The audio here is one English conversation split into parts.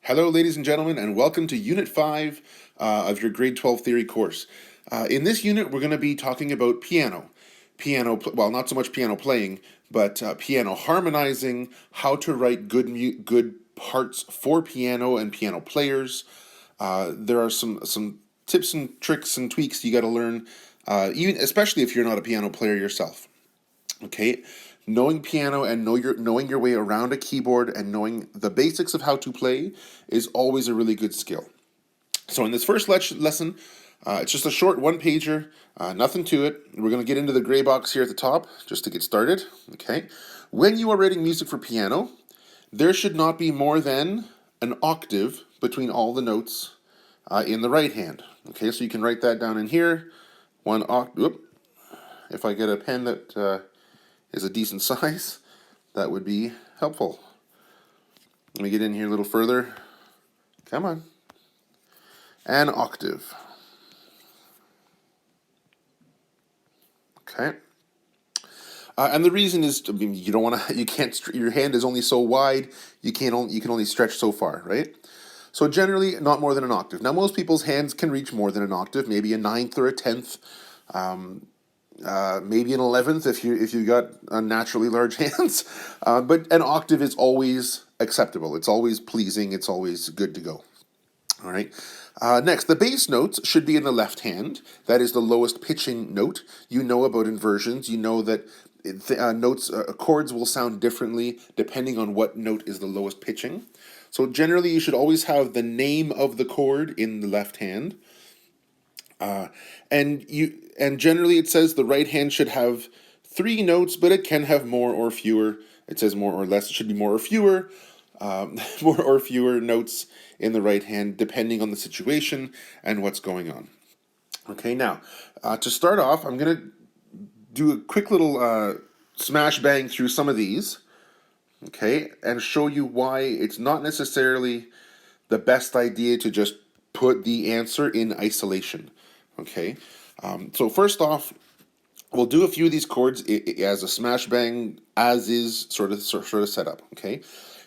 Hello, ladies and gentlemen, and welcome to Unit 5 of your Grade 12 Theory course. In this unit, we're going to be talking about piano. Well, not so much piano playing, but piano harmonizing, how to write good parts for piano and piano players. There are some tips and tricks and tweaks you got to learn, even especially if you're not a piano player yourself. Okay, knowing piano and knowing your way around a keyboard and knowing the basics of how to play is always a really good skill. So in this first lesson, it's just a short one-pager, nothing to it. We're going to get into the gray box here at the top just to get started. Okay, when you are writing music for piano, there should not be more than an octave between all the notes in the right hand. Okay, so you can write that down in here. One octave. If I get a pen that is a decent size, that would be helpful. Let me get in here a little further. Come on. An octave. Okay. And the reason is, I mean, you don't want to. You can't. Your hand is only so wide. You can only stretch so far, right? So generally, not more than an octave. Now, most people's hands can reach more than an octave, maybe a ninth or a tenth. Maybe an 11th if you got naturally large hands, but an octave is always acceptable. It's always pleasing. It's always good to go. All right. Next, the bass notes should be in the left hand. That is the lowest pitching note. You know about inversions. You know that chords will sound differently depending on what note is the lowest pitching. So generally, you should always have the name of the chord in the left hand. And generally it says the right hand should have 3 notes, but it can have more or fewer. It says more or less. It should be more or fewer, more or fewer notes in the right hand, depending on the situation and what's going on. Okay, now to start off, I'm gonna do a quick little smash bang through some of these. Okay, and show you why it's not necessarily the best idea to just put the answer in isolation. Okay, so first off, we'll do a few of these chords as a smash bang, as is sort of setup. Okay,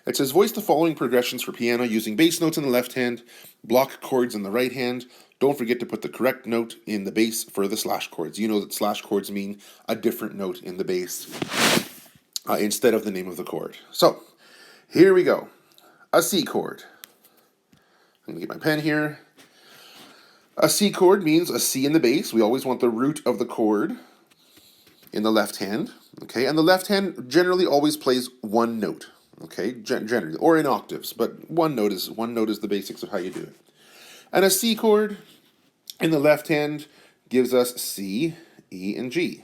it says voice the following progressions for piano using bass notes in the left hand, block chords in the right hand. Don't forget to put the correct note in the bass for the slash chords. You know that slash chords mean a different note in the bass instead of the name of the chord. So here we go. A C chord. I'm gonna get my pen here. A C chord means a C in the bass. We always want the root of the chord in the left hand, okay? And the left hand generally always plays one note, okay? Generally, or in octaves, but one note is the basics of how you do it. And a C chord in the left hand gives us C, E, and G.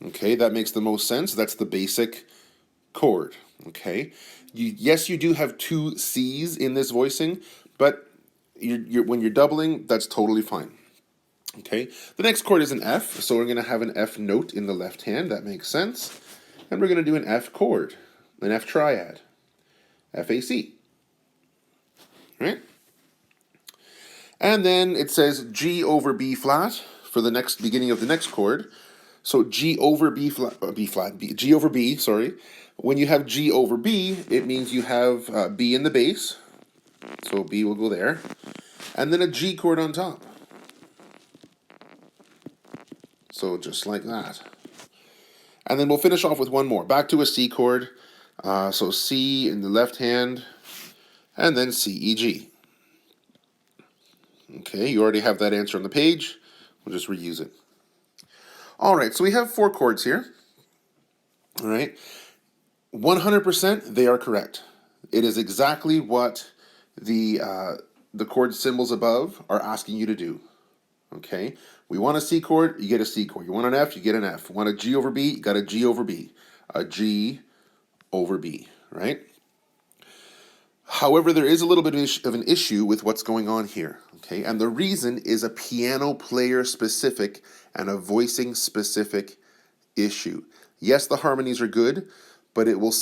Okay, that makes the most sense. That's the basic chord, okay? Yes, you do have 2 C's in this voicing, but when you're doubling, that's totally fine. Okay, the next chord is an F, so we're going to have an F note in the left hand. That makes sense. And we're going to do an F chord, an F triad, F-A-C. Right? And then it says G over B flat for the next beginning of the next chord. So G over B flat, G over B, sorry. When you have G over B, it means you have B in the bass. So B will go there. And then a G chord on top. So just like that. And then we'll finish off with one more. Back to a C chord. So C in the left hand. And then C, E, G. Okay, you already have that answer on the page. We'll just reuse it. All right, so we have 4 chords here. All right. 100% they are correct. It is exactly what the chord symbols above are asking you to do. Okay, we want a C chord, you get a C chord. You want an F, you get an F. Want a G over B, you got a G over B. A G over B, right? However, there is a little bit of an issue with what's going on here. Okay, and the reason is a piano player specific and a voicing specific issue. Yes, the harmonies are good, but it will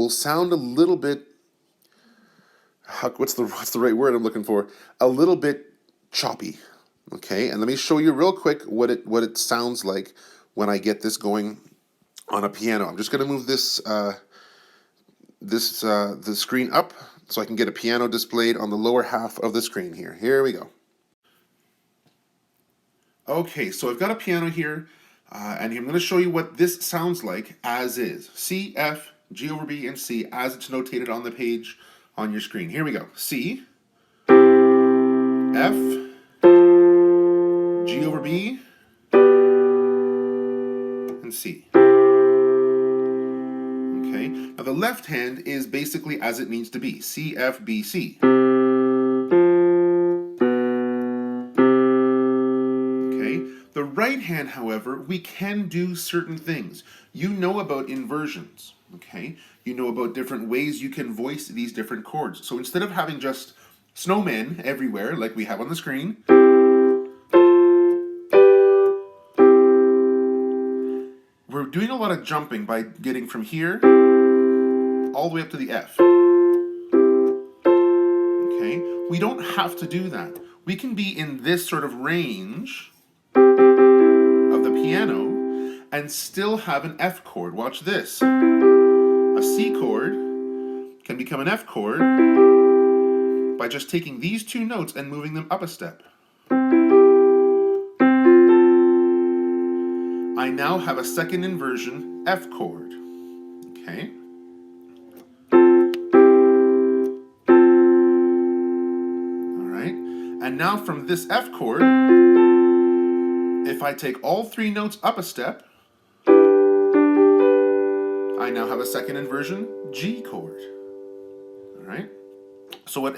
sound a little bit, what's the right word I'm looking for? A little bit choppy. Okay, and let me show you real quick what it sounds like when I get this going on a piano. I'm just going to move the screen up so I can get a piano displayed on the lower half of the screen here. Here we go. Okay, so I've got a piano here, and I'm going to show you what this sounds like as is. C, F, G over B, and C as it's notated on the page on your screen. Here we go. C, F, G over B, and C. Okay, now the left hand is basically as it needs to be. C, F, B, C. The right hand, however, we can do certain things. You know about inversions, okay? You know about different ways you can voice these different chords. So instead of having just snowmen everywhere like we have on the screen, we're doing a lot of jumping by getting from here all the way up to the F. Okay? We don't have to do that. We can be in this sort of range of the piano and still have an F chord. Watch this. A C chord can become an F chord by just taking these two notes and moving them up a step. I now have a second inversion F chord. Okay? Alright. And now from this F chord, if I take all three notes up a step, I now have a second inversion G chord. Alright? So what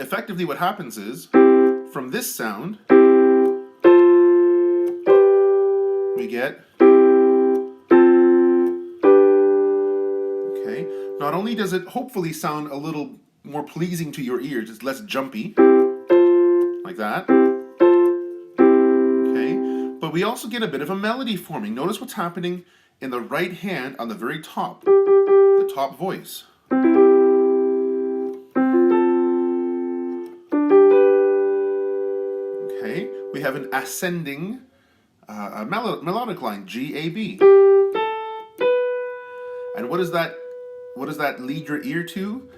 happens is, from this sound, we get, okay, not only does it hopefully sound a little more pleasing to your ears, it's less jumpy, like that, okay, but we also get a bit of a melody forming. Notice what's happening in the right hand on the very top, the top voice. Okay, we have an ascending melodic line, G, A, B. And what does that lead your ear to?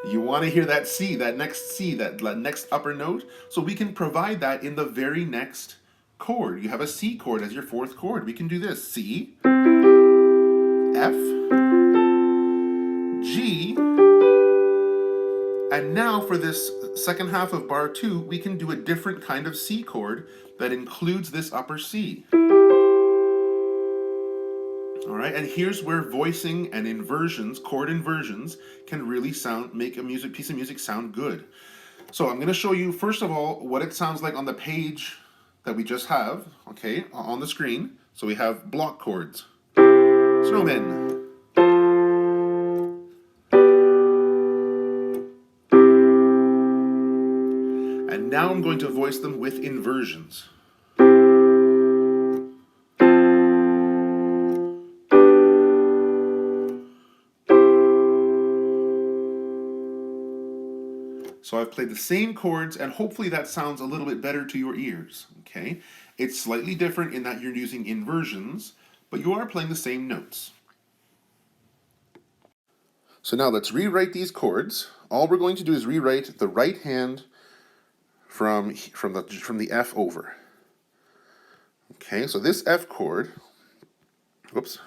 You want to hear that C, that next C, that next upper note. So we can provide that in the very next chord. You have a C chord as your fourth chord. We can do this. C, F, G, and now for this second half of bar 2, we can do a different kind of C chord that includes this upper C. Alright, and here's where voicing and inversions, chord inversions, can really make a piece of music sound good. So I'm going to show you, first of all, what it sounds like on the page that we just have, okay, on the screen. So we have block chords. Snowmen. And now I'm going to voice them with inversions. So I've played the same chords, and hopefully that sounds a little bit better to your ears, okay? It's slightly different in that you're using inversions, but you are playing the same notes. So now let's rewrite these chords. All we're going to do is rewrite the right hand from the F over. Okay, so this F chord, whoops,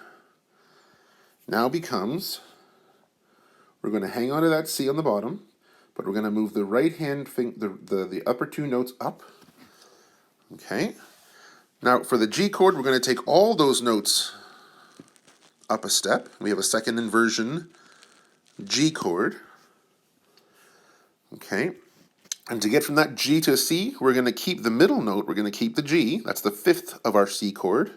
now becomes, we're going to hang on to that C on the bottom, but we're going to move the right hand, the upper two notes up. Okay. Now for the G chord, we're going to take all those notes up a step. We have a second inversion G chord. Okay. And to get from that G to a C, we're going to keep the middle note. We're going to keep the G. That's the fifth of our C chord.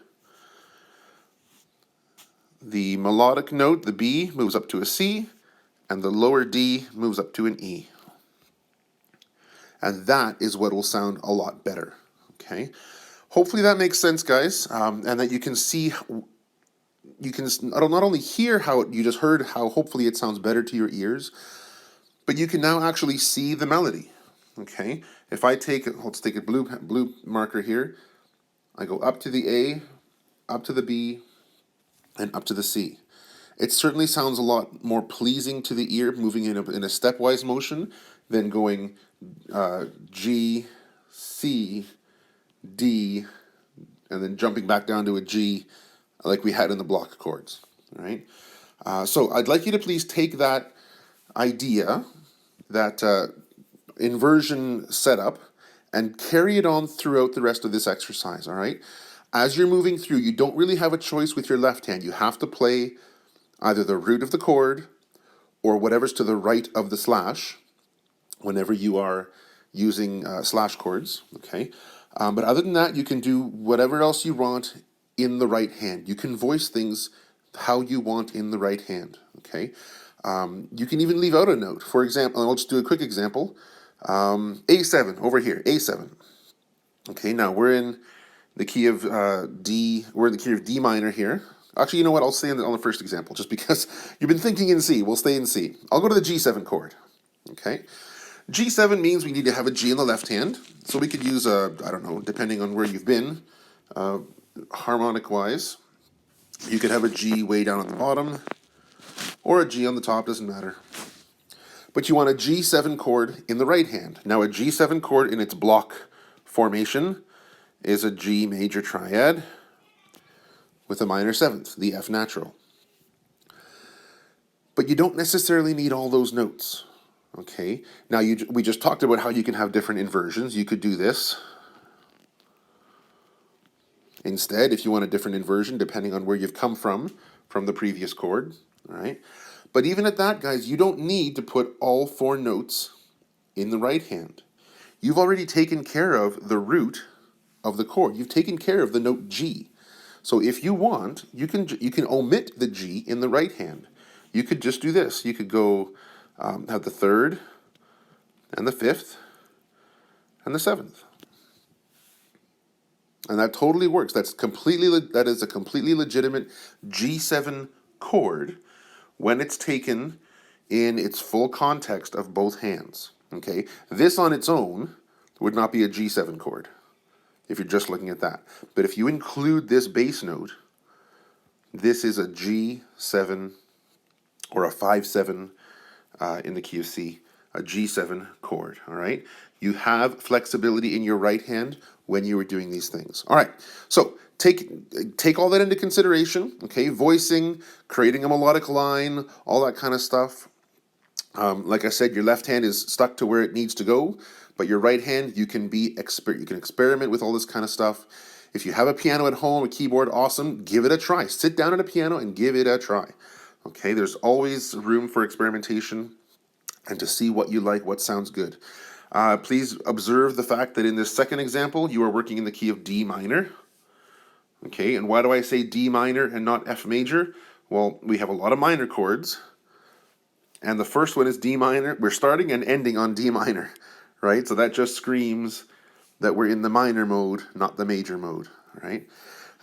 The melodic note, the B, moves up to a C, and the lower D moves up to an E. And that is what will sound a lot better. Okay. Hopefully that makes sense, guys, and that you can see, you can not only hear how you just heard how hopefully it sounds better to your ears, but you can now actually see the melody. Okay, if I take, let's take a blue marker here, I go up to the A, up to the B, and up to the C. It certainly sounds a lot more pleasing to the ear moving in a stepwise motion than going G, C, D, and then jumping back down to a G like we had in the block chords. All right. So I'd like you to please take that idea, that inversion setup, and carry it on throughout the rest of this exercise. All right. As you're moving through, you don't really have a choice with your left hand. You have to play either the root of the chord or whatever's to the right of the slash whenever you are using slash chords, okay? But other than that, you can do whatever else you want in the right hand. You can voice things how you want in the right hand, okay? You can even leave out a note. For example, I'll just do a quick example. A7, over here, A7. Okay, now we're in the key of D, we're in the key of D minor here. Actually, you know what, I'll stay on the first example, just because you've been thinking in C, we'll stay in C. I'll go to the G7 chord, okay? G7 means we need to have a G in the left hand, so we could use a, I don't know, depending on where you've been, harmonic-wise, you could have a G way down at the bottom, or a G on the top, doesn't matter. But you want a G7 chord in the right hand. Now a G7 chord in its block formation is a G major triad with a minor seventh, the F natural. But you don't necessarily need all those notes, okay? Now we just talked about how you can have different inversions. You could do this instead if you want a different inversion depending on where you've come from the previous chord, all right? But even at that, guys, you don't need to put all 4 notes in the right hand. You've already taken care of the root of the chord. You've taken care of the note G. So if you want, you can omit the G in the right hand. You could just do this. You could go have the 3rd and the 5th and the 7th. And that totally works. That is a completely legitimate G7 chord when it's taken in its full context of both hands. Okay? This on its own would not be a G7 chord if you're just looking at that. But if you include this bass note, this is a G7 or a 5-7 in the key of C, a G7 chord, all right? You have flexibility in your right hand when you are doing these things. All right, so take all that into consideration, okay? Voicing, creating a melodic line, all that kind of stuff. Like I said, your left hand is stuck to where it needs to go, but your right hand, you can experiment with all this kind of stuff. If you have a piano at home, a keyboard, awesome, give it a try. Sit down at a piano and give it a try. Okay, there's always room for experimentation and to see what you like, what sounds good. Please observe the fact that in this second example, you are working in the key of D minor. Okay, and why do I say D minor and not F major? Well, we have a lot of minor chords, and the first one is D minor. We're starting and ending on D minor, right? So that just screams that we're in the minor mode, not the major mode, right?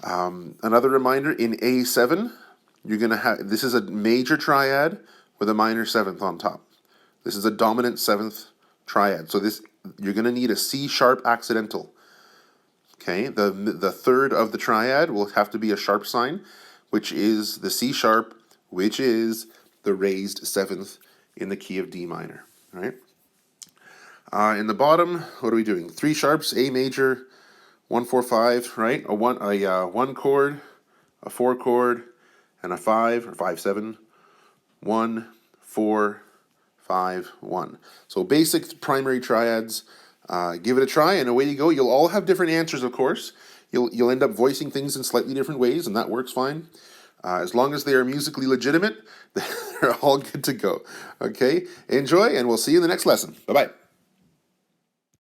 Another reminder, in A7, you're going to have, this is a major triad with a minor 7th on top. This is a dominant 7th triad. So this, you're going to need a C sharp accidental. Okay, the 3rd of the triad will have to be a sharp sign, which is the C sharp, which is the raised 7th in the key of D minor, right? In the bottom, what are we doing? 3 sharps, A major, 1, 4, 5, right? A 1 chord, a 4 chord, and a 5 or 5, 7, 1, 4, 5, 1. So basic primary triads. Give it a try, and away you go. You'll all have different answers, of course. You'll end up voicing things in slightly different ways, and that works fine. As long as they are musically legitimate, they're all good to go. Okay? Enjoy, and we'll see you in the next lesson. Bye-bye.